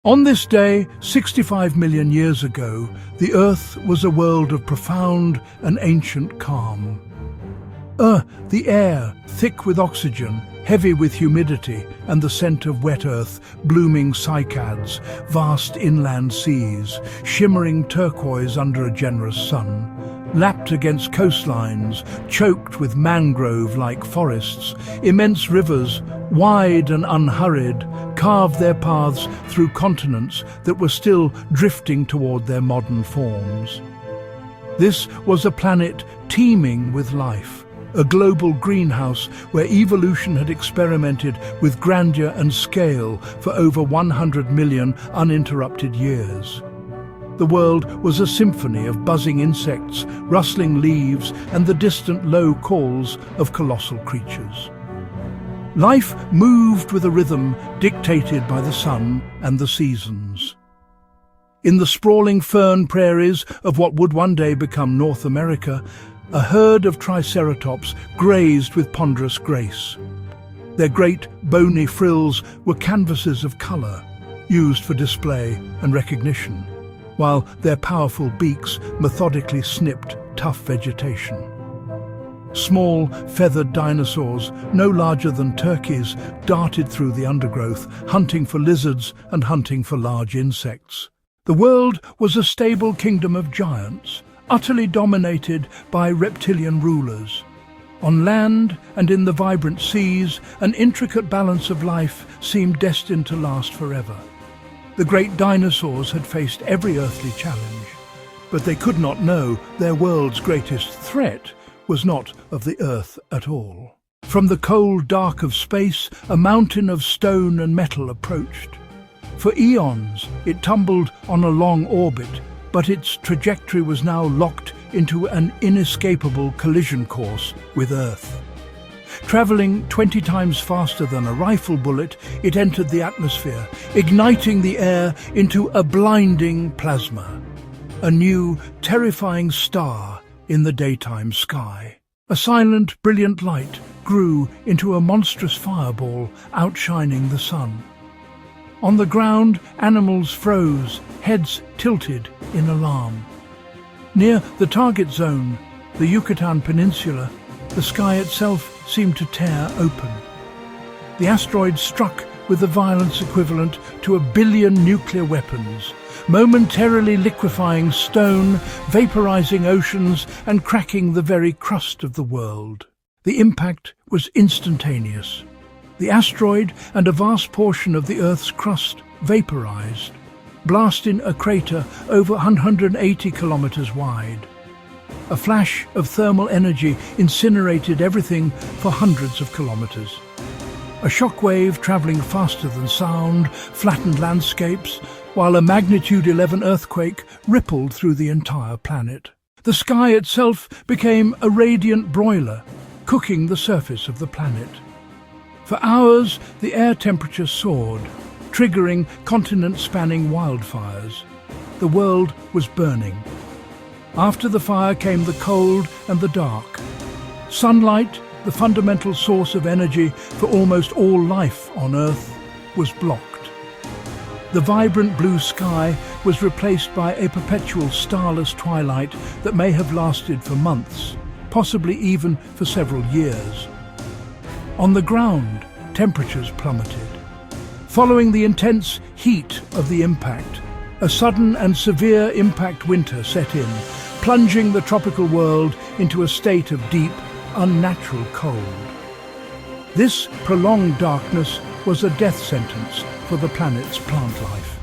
On this day, 65 million years ago, the Earth was a world of profound and ancient calm. The air, thick with oxygen, heavy with humidity, and the scent of wet earth, blooming cycads, vast inland seas, shimmering turquoise under a generous sun, lapped against coastlines, choked with mangrove-like forests, immense rivers, wide and unhurried, carved their paths through continents that were still drifting toward their modern forms. This was a planet teeming with life, a global greenhouse where evolution had experimented with grandeur and scale for over 100 million uninterrupted years. The world was a symphony of buzzing insects, rustling leaves, and the distant low calls of colossal creatures. Life moved with a rhythm dictated by the sun and the seasons. In the sprawling fern prairies of what would one day become North America, a herd of triceratops grazed with ponderous grace. Their great, bony frills were canvases of colour, used for display and recognition, while their powerful beaks methodically snipped tough vegetation. Small, feathered dinosaurs, no larger than turkeys, darted through the undergrowth, hunting for lizards and hunting for large insects. The world was a stable kingdom of giants, utterly dominated by reptilian rulers. On land and in the vibrant seas, an intricate balance of life seemed destined to last forever. The great dinosaurs had faced every earthly challenge, but they could not know their world's greatest threat was not of the earth at all. From the cold dark of space, a mountain of stone and metal approached. For eons, it tumbled on a long orbit, but its trajectory was now locked into an inescapable collision course with Earth. Travelling 20 times faster than a rifle bullet, it entered the atmosphere, igniting the air into a blinding plasma, a new, terrifying star in the daytime sky. A silent, brilliant light grew into a monstrous fireball, outshining the sun. On the ground, animals froze, heads tilted in alarm. Near the target zone, the Yucatan Peninsula, the sky itself seemed to tear open. The asteroid struck with the violence equivalent to 1 billion nuclear weapons, momentarily liquefying stone, vaporizing oceans, and cracking the very crust of the world. The impact was instantaneous. The asteroid and a vast portion of the Earth's crust vaporized, blasting a crater over 180 kilometers wide. A flash of thermal energy incinerated everything for hundreds of kilometers. A shockwave traveling faster than sound flattened landscapes, while a magnitude 11 earthquake rippled through the entire planet. The sky itself became a radiant broiler, cooking the surface of the planet. For hours, the air temperature soared, triggering continent-spanning wildfires. The world was burning. After the fire came the cold and the dark. Sunlight, the fundamental source of energy for almost all life on Earth, was blocked. The vibrant blue sky was replaced by a perpetual starless twilight that may have lasted for months, possibly even for several years. On the ground, temperatures plummeted. Following the intense heat of the impact, a sudden and severe impact winter set in, plunging the tropical world into a state of deep, unnatural cold. This prolonged darkness was a death sentence for the planet's plant life.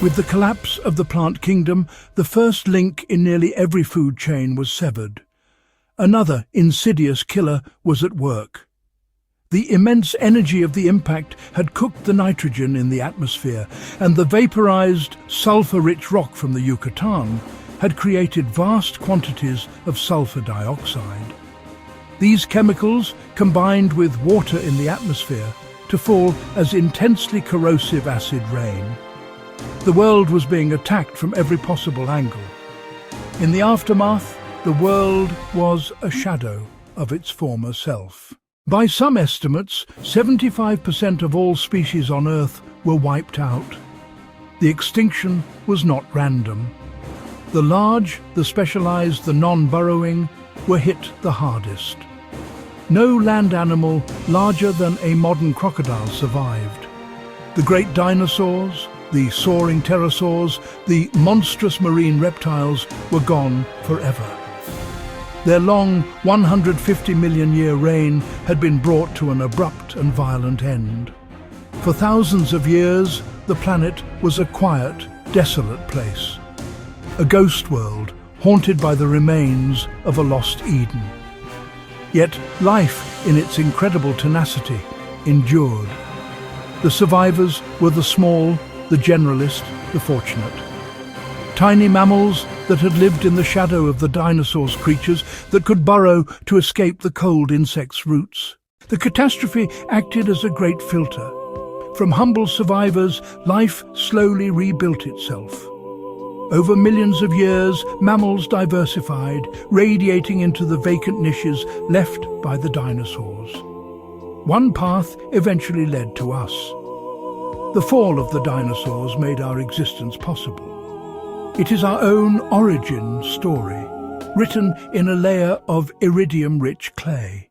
With the collapse of the plant kingdom, the first link in nearly every food chain was severed. Another insidious killer was at work. The immense energy of the impact had cooked the nitrogen in the atmosphere, and the vaporized, sulfur-rich rock from the Yucatan had created vast quantities of sulfur dioxide. These chemicals combined with water in the atmosphere to fall as intensely corrosive acid rain. The world was being attacked from every possible angle. In the aftermath, the world was a shadow of its former self. By some estimates, 75% of all species on Earth were wiped out. The extinction was not random. The large, the specialized, the non-burrowing were hit the hardest. No land animal larger than a modern crocodile survived. The great dinosaurs, the soaring pterosaurs, the monstrous marine reptiles were gone forever. Their long 150 million year reign had been brought to an abrupt and violent end. For thousands of years, the planet was a quiet, desolate place. A ghost world haunted by the remains of a lost Eden. Yet life, in its incredible tenacity, endured. The survivors were the small, the generalist, the fortunate. Tiny mammals that had lived in the shadow of the dinosaurs, creatures that could burrow to escape the cold insects' roots. The catastrophe acted as a great filter. From humble survivors, life slowly rebuilt itself. Over millions of years, mammals diversified, radiating into the vacant niches left by the dinosaurs. One path eventually led to us. The fall of the dinosaurs made our existence possible. It is our own origin story, written in a layer of iridium-rich clay.